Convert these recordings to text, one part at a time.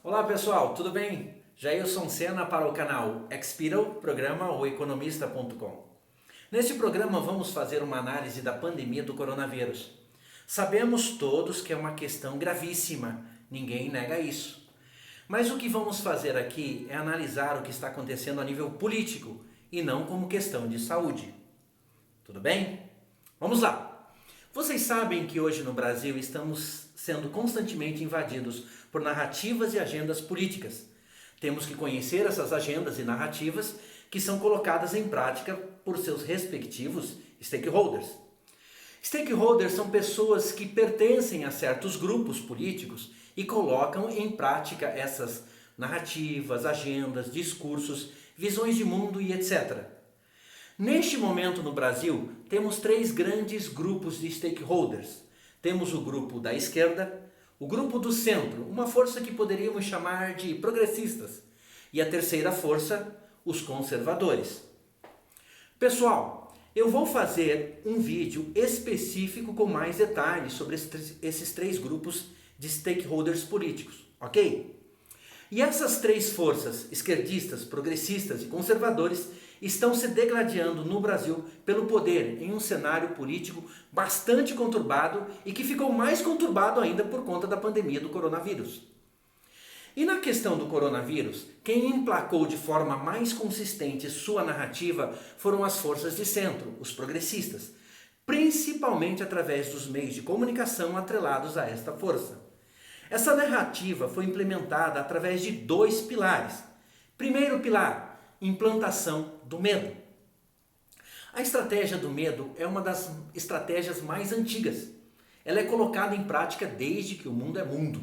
Olá pessoal, tudo bem? Jailson Sena para o canal Expiro, programa oeconomista.com. Neste programa vamos fazer uma análise da pandemia do coronavírus. Sabemos todos que é uma questão gravíssima, ninguém nega isso. Mas o que vamos fazer aqui é analisar o que está acontecendo a nível político e não como questão de saúde. Tudo bem? Vamos lá! Vocês sabem que hoje no Brasil estamos sendo constantemente invadidos por narrativas e agendas políticas. Temos que conhecer essas agendas e narrativas que são colocadas em prática por seus respectivos stakeholders. Stakeholders são pessoas que pertencem a certos grupos políticos e colocam em prática essas narrativas, agendas, discursos, visões de mundo e etc. Neste momento no Brasil, temos três grandes grupos de stakeholders. Temos o grupo da esquerda, o grupo do centro, uma força que poderíamos chamar de progressistas, e a terceira força, os conservadores. Pessoal, eu vou fazer um vídeo específico com mais detalhes sobre esses três grupos de stakeholders políticos, ok? E essas três forças, esquerdistas, progressistas e conservadores, estão se degladiando no Brasil pelo poder em um cenário político bastante conturbado e que ficou mais conturbado ainda por conta da pandemia do coronavírus. E na questão do coronavírus, quem emplacou de forma mais consistente sua narrativa foram as forças de centro, os progressistas, principalmente através dos meios de comunicação atrelados a esta força. Essa narrativa foi implementada através de dois pilares. Primeiro pilar, implantação do medo. A estratégia do medo é uma das estratégias mais antigas. Ela é colocada em prática desde que o mundo é mundo.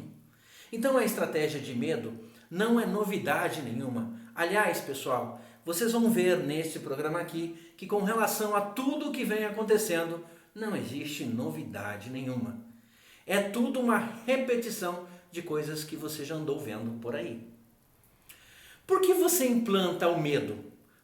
Então a estratégia de medo não é novidade nenhuma. Aliás, pessoal, vocês vão ver neste programa aqui que com relação a tudo o que vem acontecendo, não existe novidade nenhuma. É tudo uma repetição de coisas que você já andou vendo por aí. Por que você implanta o medo?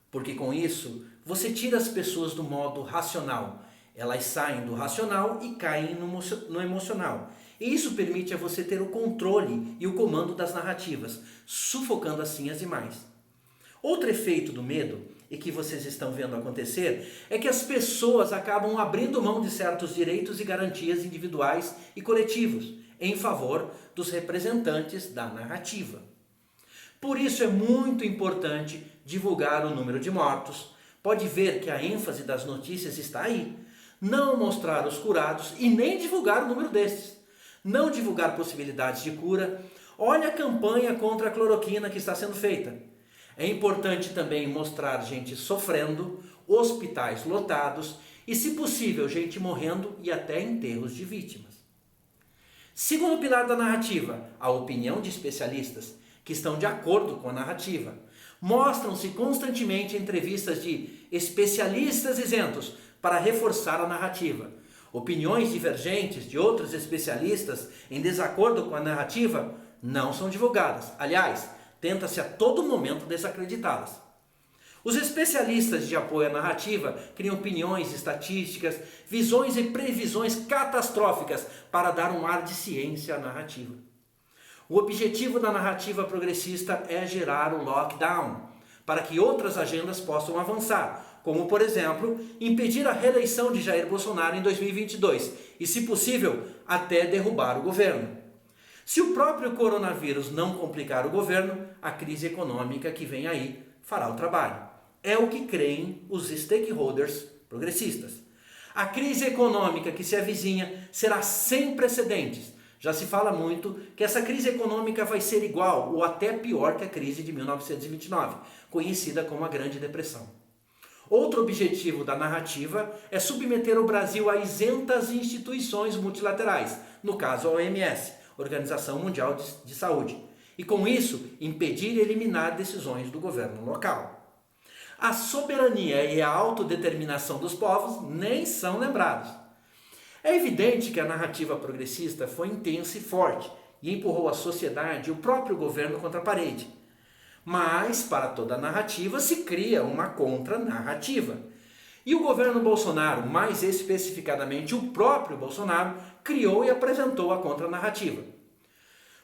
Porque com isso você tira as pessoas do modo racional. Elas saem do racional e caem no emocional. E isso permite a você ter o controle e o comando das narrativas, sufocando assim as demais. Outro efeito do medo, e que vocês estão vendo acontecer, é que as pessoas acabam abrindo mão de certos direitos e garantias individuais e coletivos, em favor dos representantes da narrativa. Por isso é muito importante divulgar o número de mortos. Pode ver que a ênfase das notícias está aí. Não mostrar os curados e nem divulgar o número destes. Não divulgar possibilidades de cura. Olha a campanha contra a cloroquina que está sendo feita. É importante também mostrar gente sofrendo, hospitais lotados e, se possível, gente morrendo e até enterros de vítimas. Segundo pilar da narrativa, a opinião de especialistas que estão de acordo com a narrativa. Mostram-se constantemente entrevistas de especialistas isentos para reforçar a narrativa. Opiniões divergentes de outros especialistas em desacordo com a narrativa não são divulgadas. Aliás, tenta-se a todo momento desacreditá-las. Os especialistas de apoio à narrativa criam opiniões, estatísticas, visões e previsões catastróficas para dar um ar de ciência à narrativa. O objetivo da narrativa progressista é gerar o lockdown, para que outras agendas possam avançar, como, por exemplo, impedir a reeleição de Jair Bolsonaro em 2022 e, se possível, até derrubar o governo. Se o próprio coronavírus não complicar o governo, a crise econômica que vem aí fará o trabalho. É o que creem os stakeholders progressistas. A crise econômica que se avizinha será sem precedentes. Já se fala muito que essa crise econômica vai ser igual ou até pior que a crise de 1929, conhecida como a Grande Depressão. Outro objetivo da narrativa é submeter o Brasil a isentas instituições multilaterais, no caso a OMS, Organização Mundial de Saúde, e com isso impedir e eliminar decisões do governo local. A soberania e a autodeterminação dos povos nem são lembrados. É evidente que a narrativa progressista foi intensa e forte e empurrou a sociedade e o próprio governo contra a parede. Mas, para toda narrativa, se cria uma contra-narrativa. E o governo Bolsonaro, mais especificadamente o próprio Bolsonaro, criou e apresentou a contranarrativa.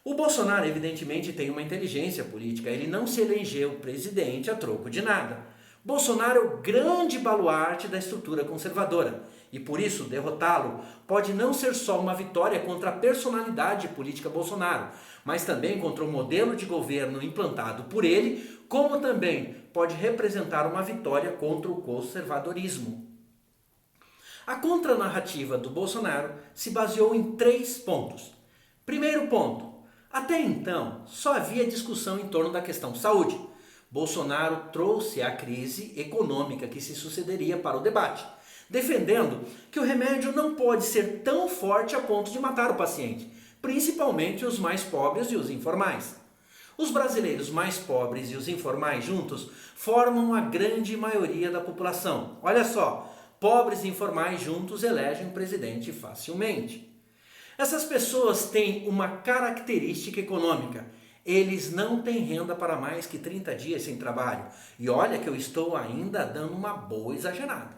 O Bolsonaro, evidentemente, tem uma inteligência política. Ele não se elegeu presidente a troco de nada. Bolsonaro é o grande baluarte da estrutura conservadora. E por isso, derrotá-lo pode não ser só uma vitória contra a personalidade política Bolsonaro, mas também contra o modelo de governo implantado por ele, como também pode representar uma vitória contra o conservadorismo. A contranarrativa do Bolsonaro se baseou em 3 pontos. Primeiro ponto. Até então, só havia discussão em torno da questão saúde. Bolsonaro trouxe a crise econômica que se sucederia para o debate, defendendo que o remédio não pode ser tão forte a ponto de matar o paciente, principalmente os mais pobres e os informais. Os brasileiros mais pobres e os informais juntos formam a grande maioria da população. Olha só, pobres e informais juntos elegem um presidente facilmente. Essas pessoas têm uma característica econômica. Eles não têm renda para mais que 30 dias sem trabalho. E olha que eu estou ainda dando uma boa exagerada.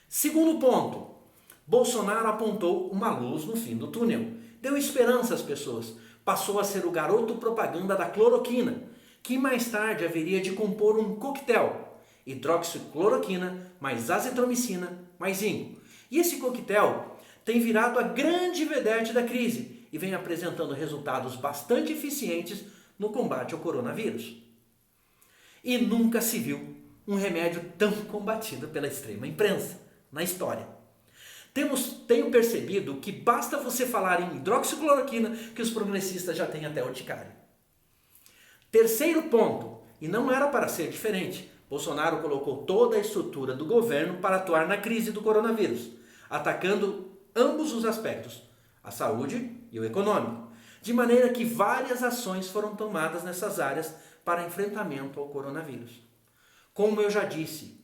Segundo ponto, Bolsonaro apontou uma luz no fim do túnel. Deu esperança às pessoas. Passou a ser o garoto propaganda da cloroquina, que mais tarde haveria de compor um coquetel. Hidroxicloroquina, mais azitromicina, mais zinco. E esse coquetel tem virado a grande vedete da crise e vem apresentando resultados bastante eficientes no combate ao coronavírus. E nunca se viu um remédio tão combatido pela extrema imprensa na história. Tenho percebido que basta você falar em hidroxicloroquina que os progressistas já têm até urticária. Terceiro ponto, e não era para ser diferente, Bolsonaro colocou toda a estrutura do governo para atuar na crise do coronavírus, atacando ambos os aspectos, a saúde e o econômico, de maneira que várias ações foram tomadas nessas áreas para enfrentamento ao coronavírus. Como eu já disse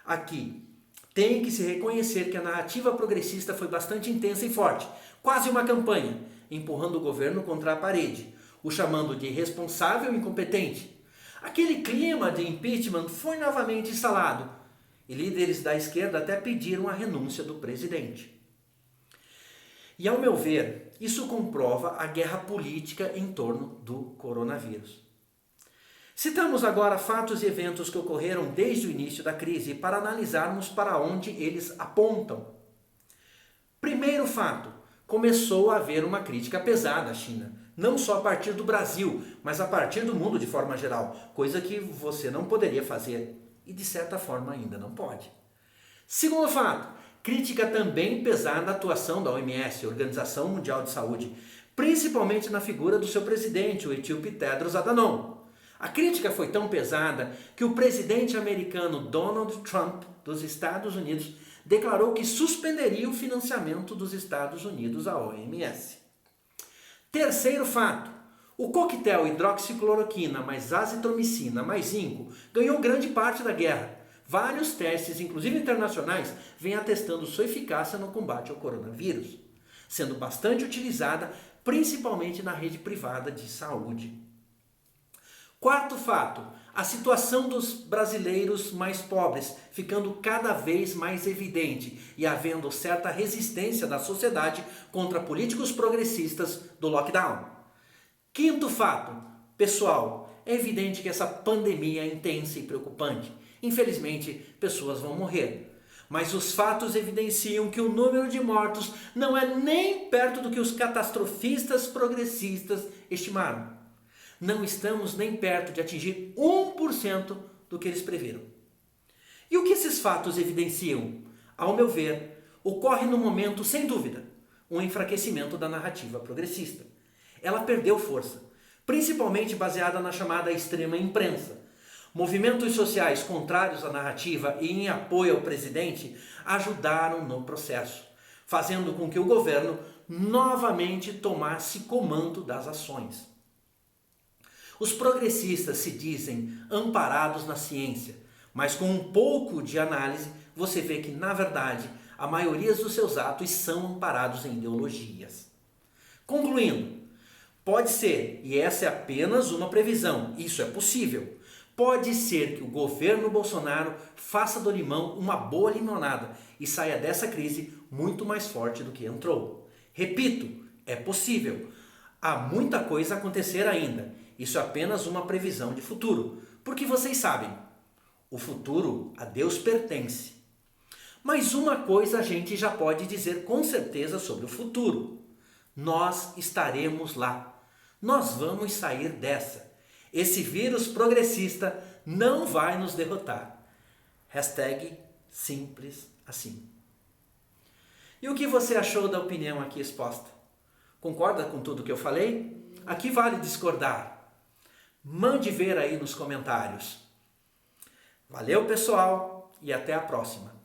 aqui, tem que se reconhecer que a narrativa progressista foi bastante intensa e forte, quase uma campanha, empurrando o governo contra a parede, o chamando de irresponsável e incompetente. Aquele clima de impeachment foi novamente instalado, e líderes da esquerda até pediram a renúncia do presidente. E ao meu ver, isso comprova a guerra política em torno do coronavírus. Citamos agora fatos e eventos que ocorreram desde o início da crise para analisarmos para onde eles apontam. Primeiro fato, começou a haver uma crítica pesada à China, não só a partir do Brasil, mas a partir do mundo de forma geral, coisa que você não poderia fazer e de certa forma ainda não pode. Segundo fato, crítica também pesada à atuação da OMS, Organização Mundial de Saúde, principalmente na figura do seu presidente, o etíope Tedros Adhanom. A crítica foi tão pesada que o presidente americano Donald Trump, dos Estados Unidos, declarou que suspenderia o financiamento dos Estados Unidos à OMS. Terceiro fato, o coquetel hidroxicloroquina mais azitromicina mais zinco ganhou grande parte da guerra. Vários testes, inclusive internacionais, vêm atestando sua eficácia no combate ao coronavírus, sendo bastante utilizada principalmente na rede privada de saúde. Quarto fato, a situação dos brasileiros mais pobres ficando cada vez mais evidente e havendo certa resistência da sociedade contra políticos progressistas do lockdown. Quinto fato, pessoal, é evidente que essa pandemia é intensa e preocupante. Infelizmente, pessoas vão morrer. Mas os fatos evidenciam que o número de mortos não é nem perto do que os catastrofistas progressistas estimaram. Não estamos nem perto de atingir 1% do que eles previram. E o que esses fatos evidenciam? Ao meu ver, ocorre no momento, sem dúvida, um enfraquecimento da narrativa progressista. Ela perdeu força, principalmente baseada na chamada extrema imprensa. Movimentos sociais contrários à narrativa e em apoio ao presidente ajudaram no processo, fazendo com que o governo novamente tomasse comando das ações. Os progressistas se dizem amparados na ciência, mas com um pouco de análise você vê que, na verdade, a maioria dos seus atos são amparados em ideologias. Concluindo, pode ser, e essa é apenas uma previsão, isso é possível, pode ser que o governo Bolsonaro faça do limão uma boa limonada e saia dessa crise muito mais forte do que entrou. Repito, é possível. Há muita coisa a acontecer ainda. Isso é apenas uma previsão de futuro, porque vocês sabem, o futuro a Deus pertence. Mas uma coisa a gente já pode dizer com certeza sobre o futuro. Nós estaremos lá. Nós vamos sair dessa. Esse vírus progressista não vai nos derrotar. Hashtag simples assim. E o que você achou da opinião aqui exposta? Concorda com tudo que eu falei? Aqui vale discordar. Mande ver aí nos comentários. Valeu, pessoal, e até a próxima.